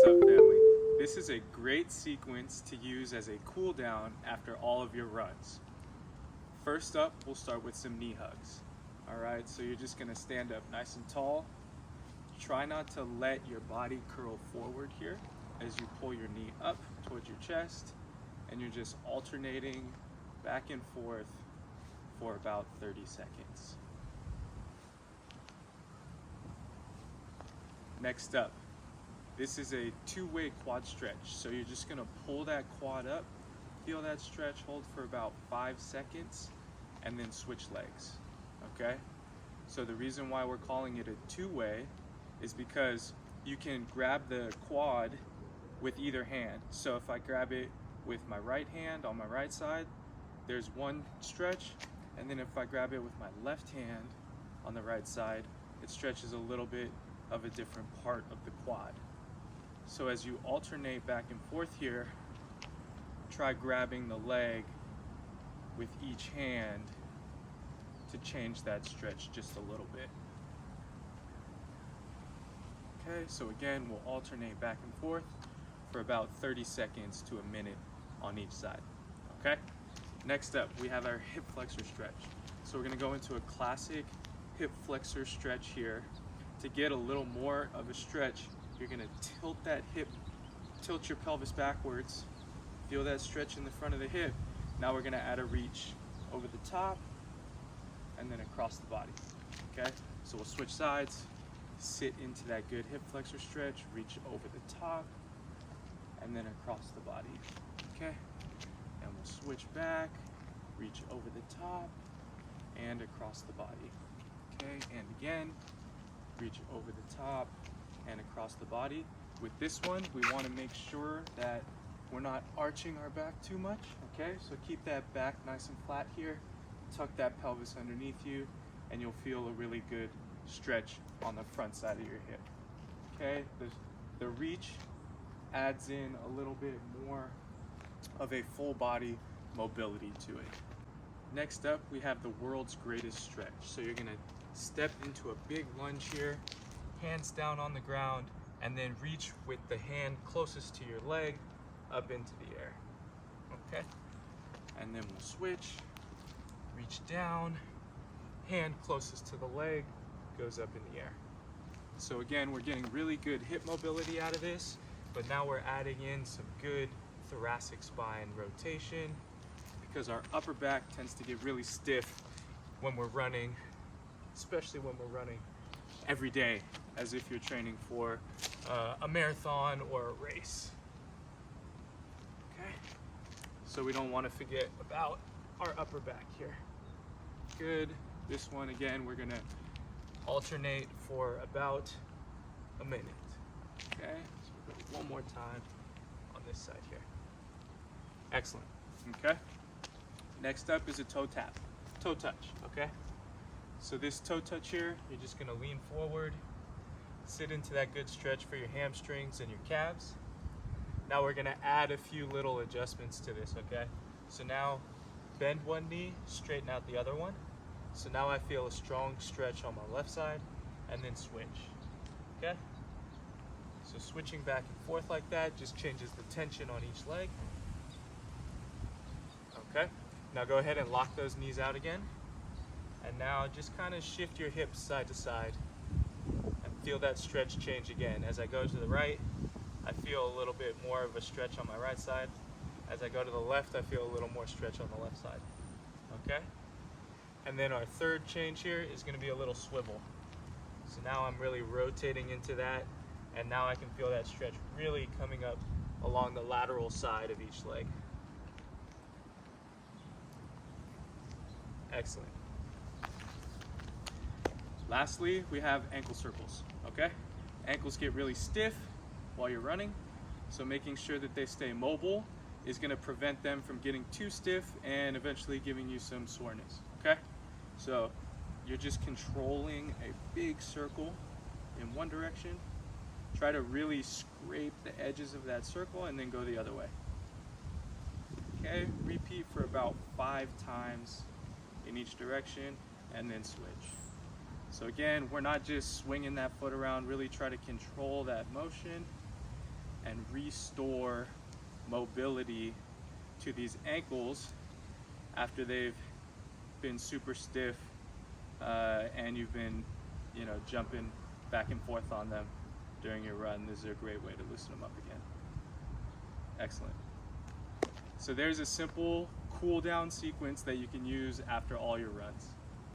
What's up, family? This is a great sequence to use as a cool down after all of your runs. First up, we'll start with some knee hugs. Alright, so you're just gonna stand up nice and tall. Try not to let your body curl forward here as you pull your knee up towards your chest, and you're just alternating back and forth for about 30 seconds. Next up, this is a two-way quad stretch. So you're just gonna pull that quad up, feel that stretch, hold for about 5 seconds, and then switch legs, okay? So the reason why we're calling it a two-way is because you can grab the quad with either hand. So if I grab it with my right hand on my right side, there's one stretch, and then if I grab it with my left hand on the right side, it stretches a little bit of a different part of the quad. So as you alternate back and forth here, try grabbing the leg with each hand to change that stretch just a little bit. Okay, so again, we'll alternate back and forth for about 30 seconds to a minute on each side. Okay? Next up, we have our hip flexor stretch. So we're gonna go into a classic hip flexor stretch here. To get a little more of a stretch, you're gonna tilt that hip, tilt your pelvis backwards, feel that stretch in the front of the hip. Now we're gonna add a reach over the top and then across the body, okay? So we'll switch sides, sit into that good hip flexor stretch, reach over the top and then across the body, okay? And we'll switch back, reach over the top and across the body, okay? And again, reach over the top and across the body. With this one, we want to make sure that we're not arching our back too much, okay? So keep that back nice and flat here, tuck that pelvis underneath you, and you'll feel a really good stretch on the front side of your hip, okay? The reach adds in a little bit more of a full body mobility to it. Next up, we have the world's greatest stretch. So you're gonna step into a big lunge here, hands down on the ground, and then reach with the hand closest to your leg up into the air, okay? And then we'll switch, reach down, hand closest to the leg, goes up in the air. So again, we're getting really good hip mobility out of this, but now we're adding in some good thoracic spine rotation because our upper back tends to get really stiff when we're running, especially when we're running every day as if you're training for a marathon or a race. Okay, so we don't want to forget about our upper back here. Good. This one again, we're gonna alternate for about a minute. Okay, so we'll go one more time on this side here. Excellent. Okay, next up is a toe tap, toe touch. Okay, so this toe touch here, you're just gonna lean forward, sit into that good stretch for your hamstrings and your calves. Now we're gonna add a few little adjustments to this, okay? So now bend one knee, straighten out the other one. So now I feel a strong stretch on my left side and then switch, okay? So switching back and forth like that just changes the tension on each leg. Okay, now go ahead and lock those knees out again. And now just kind of shift your hips side to side and feel that stretch change again. As I go to the right, I feel a little bit more of a stretch on my right side. As I go to the left, I feel a little more stretch on the left side. Okay? And then our third change here is going to be a little swivel. So now I'm really rotating into that, and now I can feel that stretch really coming up along the lateral side of each leg. Excellent. Lastly, we have ankle circles, okay? Ankles get really stiff while you're running, so making sure that they stay mobile is gonna prevent them from getting too stiff and eventually giving you some soreness, okay? So you're just controlling a big circle in one direction. Try to really scrape the edges of that circle and then go the other way. Okay, repeat for about 5 times in each direction and then switch. So again, we're not just swinging that foot around, really try to control that motion and restore mobility to these ankles after they've been super stiff and you've been, jumping back and forth on them during your run. This is a great way to loosen them up again. Excellent. So there's a simple cool down sequence that you can use after all your runs.